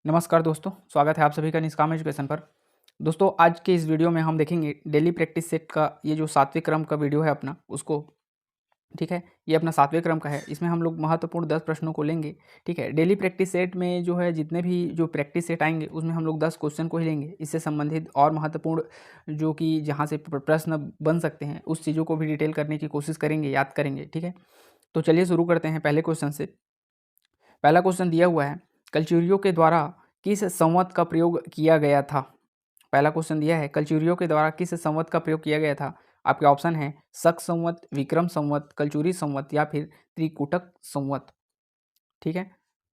नमस्कार दोस्तों, स्वागत है आप सभी का निष्काम एजुकेशन पर। दोस्तों, आज के इस वीडियो में हम देखेंगे डेली प्रैक्टिस सेट का ये जो 7वें क्रम का वीडियो है अपना उसको। ठीक है, ये अपना 7वें क्रम का है। इसमें हम लोग महत्वपूर्ण 10 प्रश्नों को लेंगे। ठीक है, डेली प्रैक्टिस सेट में जो है जितने भी जो प्रैक्टिस सेट आएंगे उसमें हम लोग 10 क्वेश्चन को ही लेंगे। इससे संबंधित और महत्वपूर्ण जो कि जहाँ से प्रश्न बन सकते हैं उस चीज़ों को भी डिटेल करने की कोशिश करेंगे, याद करेंगे। ठीक है, तो चलिए शुरू करते हैं पहले क्वेश्चन से। पहला क्वेश्चन दिया हुआ है, कलचुरियों के द्वारा किस संवत का प्रयोग किया गया था। पहला क्वेश्चन दिया है, कलचुरियों के द्वारा किस संवत का प्रयोग किया गया था। आपके ऑप्शन है शक संवत, विक्रम संवत, कलचुरी संवत या फिर त्रिकुटक संवत। ठीक है,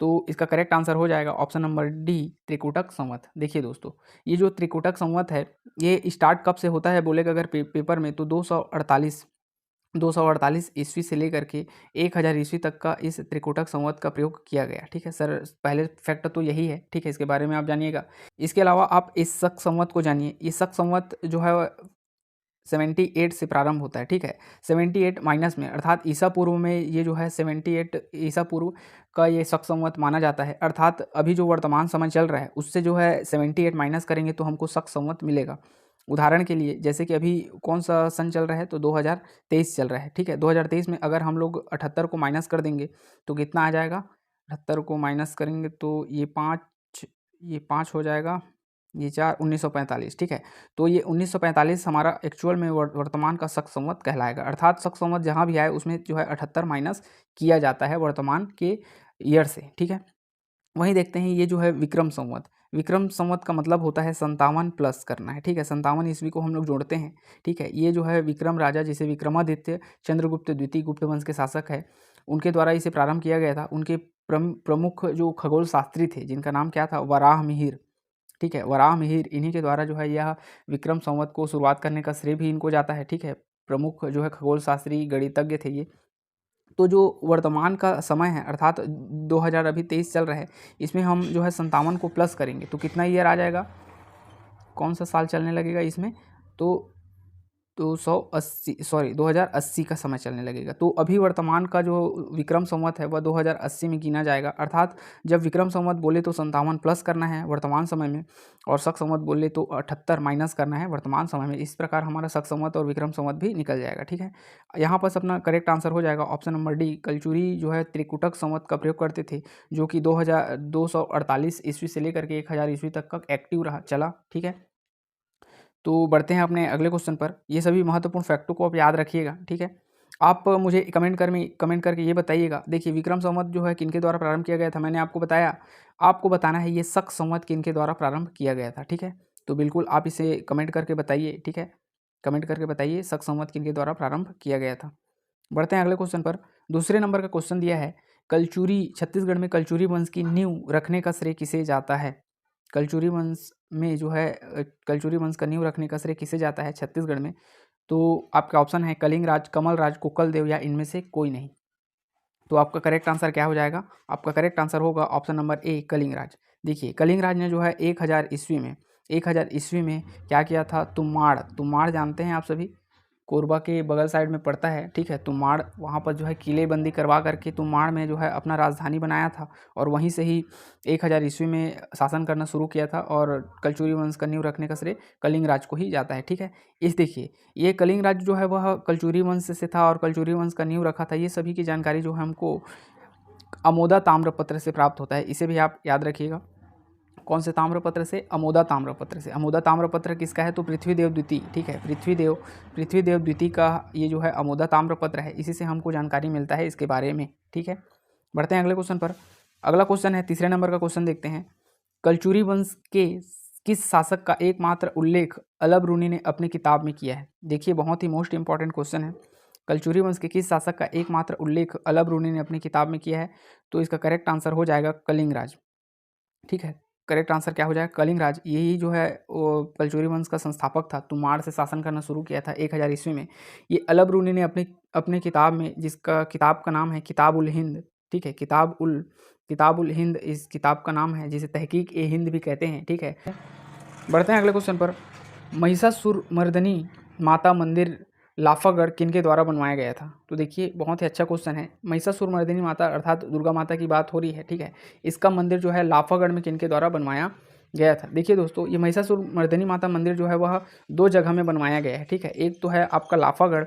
तो इसका करेक्ट आंसर हो जाएगा ऑप्शन नंबर डी, त्रिकुटक संवत। देखिए दोस्तों, ये जो त्रिकुटक संवत है ये स्टार्ट कब से होता है बोलेगा अगर पेपर में, तो 248 ईस्वी से लेकर के 1000 ईस्वी तक का इस त्रिकुटक संवत का प्रयोग किया गया। ठीक है सर, पहले फैक्ट तो यही है। ठीक है, इसके बारे में आप जानिएगा। इसके अलावा आप इस शक संवत को जानिए। ये शक संवत जो है 78 से प्रारंभ होता है। ठीक है, 78 माइनस में, अर्थात ईसा पूर्व में ये जो है 78 ईसा पूर्व का ये शक संवत माना जाता है। अर्थात अभी जो वर्तमान समय चल रहा है उससे जो है 78 माइनस करेंगे तो हमको शक संवत मिलेगा। उदाहरण के लिए जैसे कि अभी कौन सा सन चल रहा है, तो 2023 चल रहा है। ठीक है, 2023 में अगर हम लोग 78 को माइनस कर देंगे तो कितना आ जाएगा। 78 को माइनस करेंगे तो ये पाँच हो जाएगा, ये 4, 1945। ठीक है, तो ये 1945 हमारा एक्चुअल में वर्तमान का शक संवत कहलाएगा। अर्थात शक संवत जहाँ भी आए उसमें जो है 78 माइनस किया जाता है वर्तमान के ईयर से। ठीक है, वहीं देखते हैं ये जो है विक्रम संवत। विक्रम संवत का मतलब होता है 57 प्लस करना है। ठीक है, 57 ईस्वी को हम लोग जोड़ते हैं। ठीक है, ये जो है विक्रम राजा जिसे विक्रमादित्य चंद्रगुप्त द्वितीय गुप्त वंश के शासक है, उनके द्वारा इसे प्रारंभ किया गया था। उनके प्रमुख जो खगोल शास्त्री थे जिनका नाम क्या था, वराह मिहिर। ठीक है, वराह मिहिर, इन्हीं के द्वारा जो है यह विक्रम संवत को शुरुआत करने का श्रेय भी इनको जाता है। ठीक है, प्रमुख जो है खगोल शास्त्री गणितज्ञ थे ये। तो जो वर्तमान का समय है अर्थात 2000 अभी 23 चल रहा है, इसमें हम जो है 57 को प्लस करेंगे तो कितना ईयर आ जाएगा, कौन सा साल चलने लगेगा इसमें, तो 2080 का समय चलने लगेगा। तो अभी वर्तमान का जो विक्रम संवत है वह 2080 में गिना जाएगा। अर्थात जब विक्रम संवत बोले तो 57 प्लस करना है वर्तमान समय में, और शक संवत बोले तो 78 माइनस करना है वर्तमान समय में। इस प्रकार हमारा शक संवत और विक्रम संवत भी निकल जाएगा। ठीक है, यहाँ पर अपना करेक्ट आंसर हो जाएगा ऑप्शन नंबर डी, कलचुरी जो है त्रिकुटक संवत का प्रयोग करते थे, जो कि 248 ईस्वी से लेकर के 1000 ईस्वी तक का एक्टिव रहा चला। ठीक है, तो बढ़ते हैं अपने अगले क्वेश्चन पर। ये सभी महत्वपूर्ण फैक्टों को आप याद रखिएगा। ठीक है, आप मुझे कमेंट करके ये बताइएगा। देखिए, विक्रम संवत जो है किनके द्वारा प्रारंभ किया गया था, मैंने आपको बताया। आपको बताना है ये शक संवत किनके द्वारा प्रारंभ किया गया था। ठीक है, तो बिल्कुल आप इसे कमेंट करके बताइए। ठीक है, कमेंट करके बताइए शक संवत किनके द्वारा प्रारंभ किया गया था। बढ़ते हैं अगले क्वेश्चन पर। दूसरे नंबर का क्वेश्चन दिया है, कलचुरी छत्तीसगढ़ में कलचुरी वंश की नींव रखने का श्रेय किसे जाता है। कलचुरी वंश में जो है कलचुरी वंश का नींव रखने का श्रेय किसे जाता है छत्तीसगढ़ में। तो आपका ऑप्शन है कलिंग राज, कमल राज, कुकल देव या इनमें से कोई नहीं। तो आपका करेक्ट आंसर क्या हो जाएगा, आपका करेक्ट आंसर होगा ऑप्शन नंबर ए, कलिंग राज। देखिए, कलिंग राज ने जो है 1000 ईस्वी में क्या किया था, तुम्माड़ जानते हैं आप सभी, कोरबा के बगल साइड में पड़ता है। ठीक है, तुम्माड़, वहाँ पर जो है किलेबंदी करवा करके तुम्माड़ में जो है अपना राजधानी बनाया था, और वहीं से ही 1000 ईस्वी में शासन करना शुरू किया था। और कलचुरी वंश का नींव रखने का श्रेय कलिंग राज को ही जाता है। ठीक है, इस देखिए, ये कलिंग राज जो है वह कलचुरी वंश से था और कलचुरी वंश का नींव रखा था। ये सभी की जानकारी जो है हमको अमोदा ताम्रपत्र से प्राप्त होता है। इसे भी आप याद रखिएगा। कौन से ताम्रपत्र से, अमोदा ताम्रपत्र से। अमोदा ताम्रपत्र किसका है, तो पृथ्वीदेव द्वितीय। ठीक है, पृथ्वीदेव द्वितीय का ये जो है अमोदा ताम्रपत्र है, इसी से हमको जानकारी मिलता है इसके बारे में। ठीक है, बढ़ते हैं अगले क्वेश्चन पर। अगला क्वेश्चन है तीसरे नंबर का क्वेश्चन, देखते हैं। कलचुरी वंश के किस शासक का एकमात्र उल्लेख अलबरूनी ने अपनी किताब में किया है। देखिए, बहुत ही मोस्ट इंपॉर्टेंट क्वेश्चन है। कलचुरी वंश के किस शासक का एकमात्र उल्लेख अलबरूनी ने अपनी किताब में किया है। तो इसका करेक्ट आंसर हो जाएगा कलिंग राज। ठीक है, करेक्ट आंसर क्या हो जाएगा, कलिंग राज। यही जो है वो कलचुरी वंश का संस्थापक था, तुम्बाड़ से शासन करना शुरू किया था 1000 ईस्वी में। ये अलबरूनी ने अपने किताब में, जिसका किताब का नाम है किताब उल हिंद। ठीक है, किताब उल हिंद इस किताब का नाम है, जिसे तहकीक ए हिंद भी कहते हैं। ठीक है, बढ़ते हैं अगले क्वेश्चन पर। महिषासुरमर्दिनी माता मंदिर लाफागढ़ किनके द्वारा बनवाया गया था? तो देखिए बहुत ही अच्छा क्वेश्चन है। महिषासुरमर्दिनी माता अर्थात दुर्गा माता की बात हो रही है, ठीक है। इसका मंदिर जो है लाफागढ़ में किनके द्वारा बनवाया गया था? देखिए दोस्तों, ये महिषासुरमर्दिनी माता मंदिर जो है वह 2 जगह में बनवाया गया है, ठीक है। एक तो है आपका लाफागढ़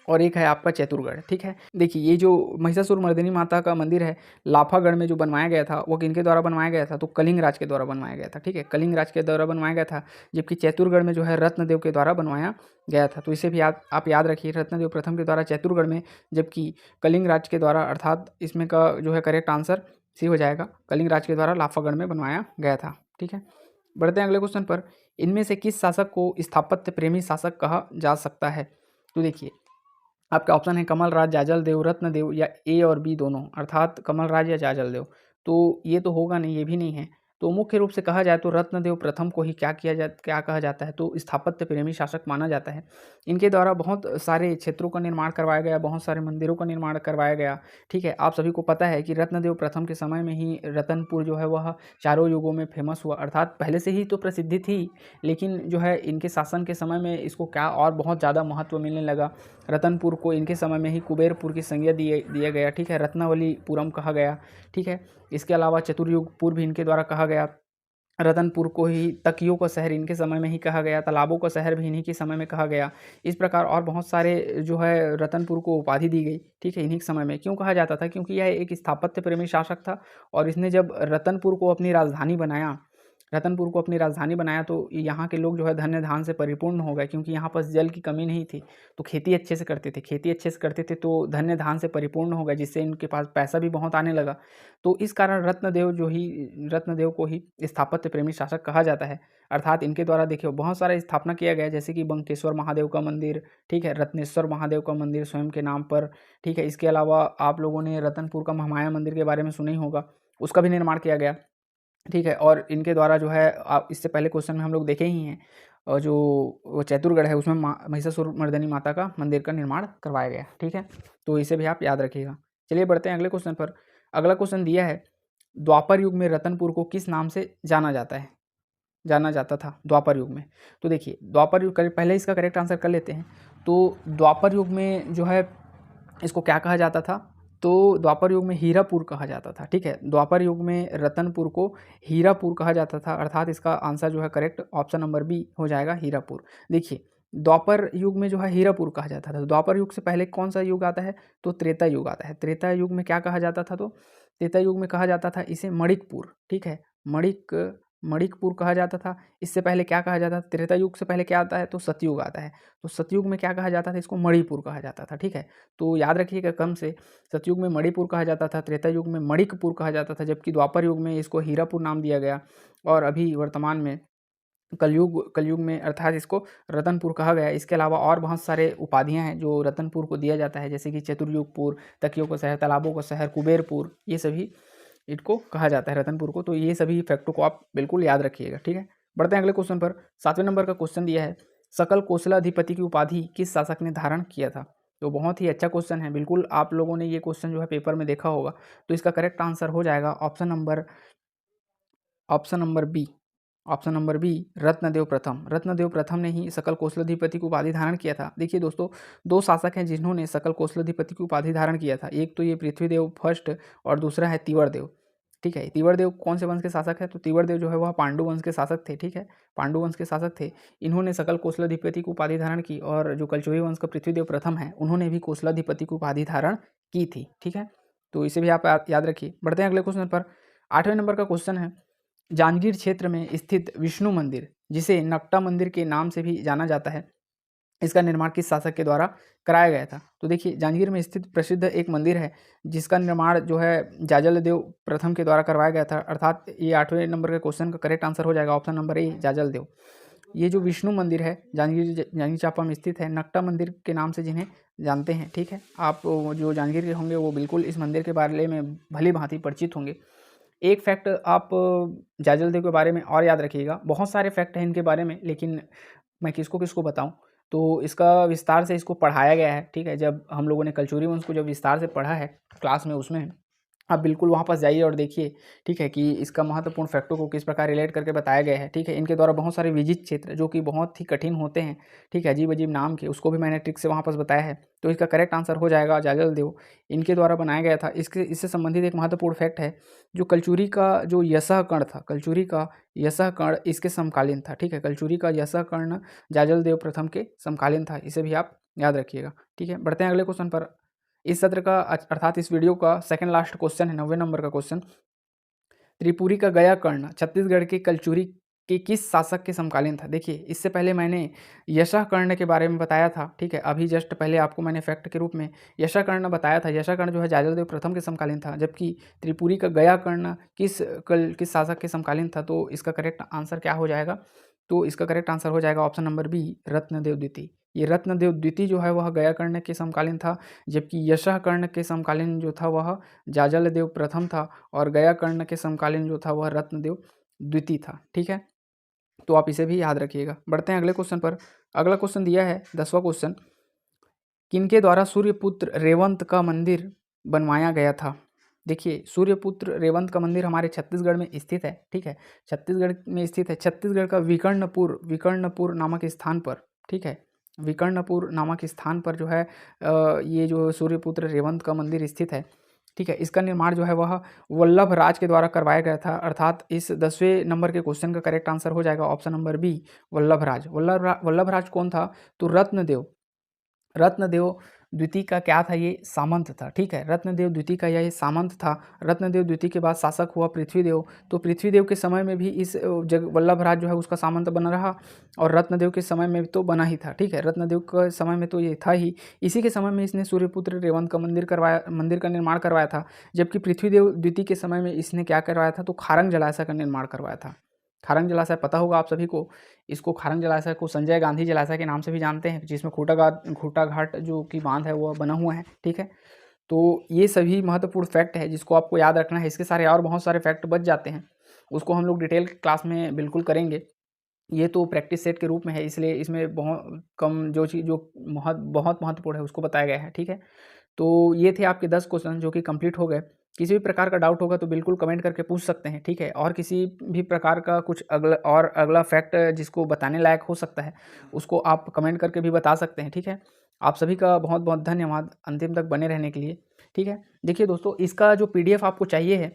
और एक है आपका चैतुरगढ़, ठीक है। देखिए ये जो महिषासुरमर्दिनी माता का मंदिर है लाफागढ़ में जो बनवाया गया था वो किनके द्वारा बनवाया गया था? तो कलिंग राज के द्वारा बनवाया गया था, ठीक है। कलिंग राज के द्वारा बनवाया गया था। जबकि चैतुरगढ़ में जो है रत्नदेव के द्वारा बनवाया गया था। तो इसे भी आप याद रखिए, रत्नदेव प्रथम के द्वारा चैतुरगढ़ में, जबकि कलिंग राज के द्वारा, अर्थात इसमें का जो है करेक्ट आंसर सी हो जाएगा, कलिंग राज के द्वारा लाफागढ़ में बनवाया गया था, ठीक है। बढ़ते हैं अगले क्वेश्चन पर। इनमें से किस शासक को स्थापत्य प्रेमी शासक कहा जा सकता है? तो देखिए आपका ऑप्शन है कमल राज, जाजल देव, रत्नदेव या ए और बी दोनों, अर्थात कमल राज या जाजल देव। तो ये तो होगा नहीं, ये भी नहीं है। तो मुख्य रूप से कहा जाए तो रत्नदेव प्रथम को ही क्या कहा जाता है? तो स्थापत्य प्रेमी शासक माना जाता है। इनके द्वारा बहुत सारे क्षेत्रों का निर्माण करवाया गया, बहुत सारे मंदिरों का निर्माण करवाया गया, ठीक है। आप सभी को पता है कि रत्नदेव प्रथम के समय में ही रतनपुर जो है वह चारों युगों में फेमस हुआ, अर्थात पहले से ही तो प्रसिद्धि थी, लेकिन जो है इनके शासन के समय में इसको क्या और बहुत ज़्यादा महत्व मिलने लगा। रतनपुर को इनके समय में ही कुबेरपुर की संज्ञा दिया गया, ठीक है। रत्नावलीपुरम कहा गया, ठीक है। इसके अलावा चतुर्युगपुर भी इनके द्वारा कहा गया। रतनपुर को ही तकियों का शहर इनके समय में ही कहा गया, तालाबों का शहर भी इन्हीं के समय में कहा गया। इस प्रकार और बहुत सारे जो है रतनपुर को उपाधि दी गई, ठीक है, इन्हीं के समय में। क्यों कहा जाता था? क्योंकि यह एक स्थापत्य प्रेमी शासक था और इसने जब रतनपुर को अपनी राजधानी बनाया, रतनपुर को अपनी राजधानी बनाया, तो यहाँ के लोग जो है धन्य धान से परिपूर्ण हो गए, क्योंकि यहाँ पर जल की कमी नहीं थी। तो खेती अच्छे से करते थे, खेती अच्छे से करते थे तो धन्य धान से परिपूर्ण हो गए, जिससे इनके पास पैसा भी बहुत आने लगा। तो इस कारण रत्नदेव को ही स्थापत्य प्रेमी शासक कहा जाता है। अर्थात इनके द्वारा देखिए बहुत सारा स्थापना किया गया, जैसे कि बंकेश्वर महादेव का मंदिर, ठीक है, रत्नेश्वर महादेव का मंदिर स्वयं के नाम पर, ठीक है। इसके अलावा आप लोगों ने रतनपुर का महामाया मंदिर के बारे में सुना ही होगा, उसका भी निर्माण किया गया, ठीक है। और इनके द्वारा जो है आप इससे पहले क्वेश्चन में हम लोग देखे ही हैं, और जो वो चैतुरगढ़ है उसमें महिषासुरमर्दिनी माता का मंदिर का निर्माण करवाया गया, ठीक है। तो इसे भी आप याद रखिएगा। चलिए बढ़ते हैं अगले क्वेश्चन पर। अगला क्वेश्चन दिया है, द्वापर युग में रतनपुर को किस नाम से जाना जाता था द्वापर युग में? तो देखिए द्वापर युग पहले इसका करेक्ट आंसर कर लेते हैं। तो द्वापर युग में जो है इसको क्या कहा जाता था? तो द्वापर युग में हीरापुर कहा जाता था, ठीक है। द्वापर युग में रतनपुर को हीरापुर कहा जाता था, अर्थात इसका आंसर जो है करेक्ट ऑप्शन नंबर बी हो जाएगा, हीरापुर। देखिए द्वापर युग में जो है हीरापुर कहा जाता था। द्वापर युग से पहले कौन सा युग आता है? तो त्रेता युग आता है। त्रेता युग में क्या कहा जाता था? तो त्रेता युग में कहा जाता था इसे मणिकपुर, ठीक है, मणिकपुर कहा जाता था। इससे पहले क्या कहा जाता था? त्रेता युग से पहले क्या आता है? तो सतयुग आता है। तो सतयुग में क्या कहा जाता था? इसको मणिपुर कहा जाता था, ठीक है। तो याद रखिएगा क्रम से, सतयुग में मणिपुर कहा जाता था, त्रेता युग में मणिकपुर कहा जाता था, जबकि द्वापर युग में इसको हीरापुर नाम दिया गया, और अभी वर्तमान में कलयुग में अर्थात इसको रतनपुर कहा गया है। इसके अलावा और बहुत सारे उपाधियां हैं जो रतनपुर को दिया जाता है, जैसे कि चतुर्युगपुर, तकियों का शहर, तालाबों का शहर, कुबेरपुर, ये सभी इनको कहा जाता है रतनपुर को। तो ये सभी फैक्टों को आप बिल्कुल याद रखिएगा, ठीक है। बढ़ते हैं अगले क्वेश्चन पर। 7वें नंबर का क्वेश्चन दिया है, सकल कोसलाधिपति की उपाधि किस शासक ने धारण किया था? तो बहुत ही अच्छा क्वेश्चन है, बिल्कुल आप लोगों ने ये क्वेश्चन जो है पेपर में देखा होगा। तो इसका करेक्ट आंसर हो जाएगा ऑप्शन नंबर बी, रत्नदेव प्रथम। रत्नदेव प्रथम ने ही सकल कोसलाधिपति की उपाधि धारण किया था। देखिए दोस्तों, 2 शासक हैं जिन्होंने सकल कोसलाधिपति की उपाधि धारण किया था। एक तो ये पृथ्वीदेव फर्स्ट और दूसरा है तिवरदेव, ठीक है। तिवरदेव कौन से वंश के शासक है? तो तिवरदेव जो है वह पांडु वंश के शासक थे, ठीक है, पांडु वंश के शासक थे। इन्होंने सकल कोसलाधिपति की उपाधि धारण की, और जो कलचुरी वंश का पृथ्वीदेव प्रथम है उन्होंने भी कोसलाधिपति की उपाधि धारण की थी, ठीक है। तो इसे भी आप याद रखिए। बढ़ते हैं अगले क्वेश्चन पर। 8वें नंबर का क्वेश्चन है, जांजगीर क्षेत्र में स्थित विष्णु मंदिर, जिसे नकटा मंदिर के नाम से भी जाना जाता है, इसका निर्माण किस शासक के द्वारा कराया गया था? तो देखिए जांजगीर में स्थित प्रसिद्ध एक मंदिर है जिसका निर्माण जो है जाजल देव प्रथम के द्वारा करवाया गया था, अर्थात ये 8वें नंबर के क्वेश्चन का करेक्ट आंसर हो जाएगा ऑप्शन नंबर ए, जाजल देव। ये जो विष्णु मंदिर है जांजगीर चांपा में स्थित है, नकटा मंदिर के नाम से जिन्हें जानते हैं, ठीक है। आप जो जांजगीर के होंगे वो बिल्कुल इस मंदिर के बारे में भली भांति परिचित होंगे। एक फैक्ट आप जाजल देव के बारे में और याद रखिएगा, बहुत सारे फैक्ट हैं इनके बारे में, लेकिन मैं किसको किसको बताऊं? तो इसका विस्तार से इसको पढ़ाया गया है, ठीक है। जब हम लोगों ने कलचुरी वंश को जब विस्तार से पढ़ा है क्लास में, उसमें आप बिल्कुल वहाँ पास जाइए और देखिए, ठीक है, कि इसका महत्वपूर्ण फैक्टों को किस प्रकार रिलेट करके बताया गया है, ठीक है। इनके द्वारा बहुत सारे विजित क्षेत्र जो कि बहुत ही कठिन होते हैं, ठीक है, अजीब-अजीब नाम के, उसको भी मैंने ट्रिक से वहाँ पास बताया है। तो इसका करेक्ट आंसर हो जाएगा जाजल देव, इनके द्वारा बनाया गया था। इससे संबंधित एक महत्वपूर्ण फैक्ट है, जो कलचुरी का जो यशः कर्ण था, कलचुरी का यशः कर्ण इसके समकालीन था, ठीक है। कलचुरी का यशः कर्ण जाजल देव प्रथम के समकालीन था, इसे भी आप याद रखिएगा, ठीक है। बढ़ते हैं अगले क्वेश्चन पर। इस सत्र का अर्थात इस वीडियो का सेकंड लास्ट क्वेश्चन है, 90 नंबर का क्वेश्चन। त्रिपुरी का गया कर्ण छत्तीसगढ़ के कलचुरी के किस शासक के समकालीन था? देखिए, इससे पहले मैंने यशः कर्ण के बारे में बताया था, ठीक है। अभी जस्ट पहले आपको मैंने फैक्ट के रूप में यशः कर्ण बताया था। यशः कर्ण जो है जाजल देव प्रथम के समकालीन था, जबकि त्रिपुरी का गया कर्ण किस शासक के समकालीन था? तो इसका करेक्ट आंसर क्या हो जाएगा? तो इसका करेक्ट आंसर हो जाएगा ऑप्शन नंबर बी, रत्नदेव द्वितीय। ये रत्नदेव द्वितीय जो है वह गया कर्ण के समकालीन था, जबकि यशः कर्ण के समकालीन जो था वह जाजल देव प्रथम था, और गया कर्ण के समकालीन जो था वह रत्नदेव द्वितीय था, ठीक है। तो आप इसे भी याद रखिएगा। बढ़ते हैं अगले क्वेश्चन पर। अगला क्वेश्चन दिया है 10वां क्वेश्चन, किनके द्वारा सूर्यपुत्र रेवंत का मंदिर बनवाया गया था? देखिए, सूर्यपुत्र रेवंत का मंदिर हमारे छत्तीसगढ़ में स्थित है, ठीक है। छत्तीसगढ़ में स्थित है, छत्तीसगढ़ का विकर्णपुर नामक स्थान पर, ठीक है। विकर्णपुर नामक स्थान पर जो है ये जो सूर्यपुत्र रेवंत का मंदिर स्थित है, ठीक है। इसका निर्माण जो है वह वल्लभ राज के द्वारा करवाया गया था, अर्थात इस 10वें नंबर के क्वेश्चन का करेक्ट आंसर हो जाएगा ऑप्शन नंबर बी, वल्लभ राज। वल्लभ राज कौन था? तो रत्नदेव द्वितीय का क्या था? ये सामंत था, ठीक है। रत्नदेव द्वितीय का यह सामंत था। रत्नदेव द्वितीय के बाद शासक हुआ पृथ्वीदेव, तो पृथ्वीदेव के समय में भी इस जग वल्लभ राज जो है उसका सामंत बना रहा, और रत्नदेव के समय में तो बना ही था, ठीक है। रत्नदेव के समय में तो ये था ही, इसी के समय में इसने सूर्यपुत्र रेवंत का मंदिर का निर्माण करवाया था। जबकि पृथ्वीदेव द्वितीय के समय में इसने क्या करवाया था? तो खारंग जलाशय का निर्माण करवाया था। खारंग जलाशय पता होगा आप सभी को, इसको खारंग जलाशय को संजय गांधी जलाशय के नाम से भी जानते हैं, जिसमें खूटा घाट जो कि बांध है वो बना हुआ है, ठीक है। तो ये सभी महत्वपूर्ण फैक्ट है जिसको आपको याद रखना है। इसके सारे और बहुत सारे फैक्ट बच जाते हैं, उसको हम लोग डिटेल क्लास में बिल्कुल करेंगे। ये तो प्रैक्टिस सेट के रूप में है, इसलिए इसमें बहुत कम जो चीज़ जो बहुत महत्वपूर्ण है उसको बताया गया है, ठीक है। तो ये थे आपके 10 क्वेश्चन जो कि कंप्लीट हो गए। किसी भी प्रकार का डाउट होगा तो बिल्कुल कमेंट करके पूछ सकते हैं, ठीक है। और किसी भी प्रकार का कुछ अगला फैक्ट जिसको बताने लायक हो सकता है, उसको आप कमेंट करके भी बता सकते हैं, ठीक है। आप सभी का बहुत बहुत धन्यवाद अंतिम तक बने रहने के लिए, ठीक है। देखिए दोस्तों, इसका जो PDF आपको चाहिए है,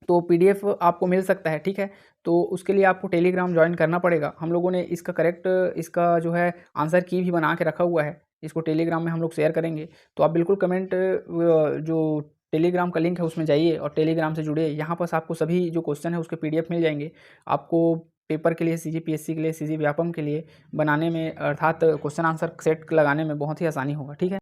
तो PDF आपको मिल सकता है, ठीक है। तो उसके लिए आपको टेलीग्राम ज्वाइन करना पड़ेगा। हम लोगों ने इसका जो है आंसर की भी बना के रखा हुआ है, इसको टेलीग्राम में हम लोग शेयर करेंगे। तो आप बिल्कुल जो टेलीग्राम का लिंक है उसमें जाइए और टेलीग्राम से जुड़िए। यहाँ पास आपको सभी जो क्वेश्चन है उसके PDF मिल जाएंगे। आपको पेपर के लिए, CGPSC के लिए, CG व्यापम के लिए बनाने में, अर्थात क्वेश्चन आंसर सेट लगाने में बहुत ही आसानी होगा, ठीक है।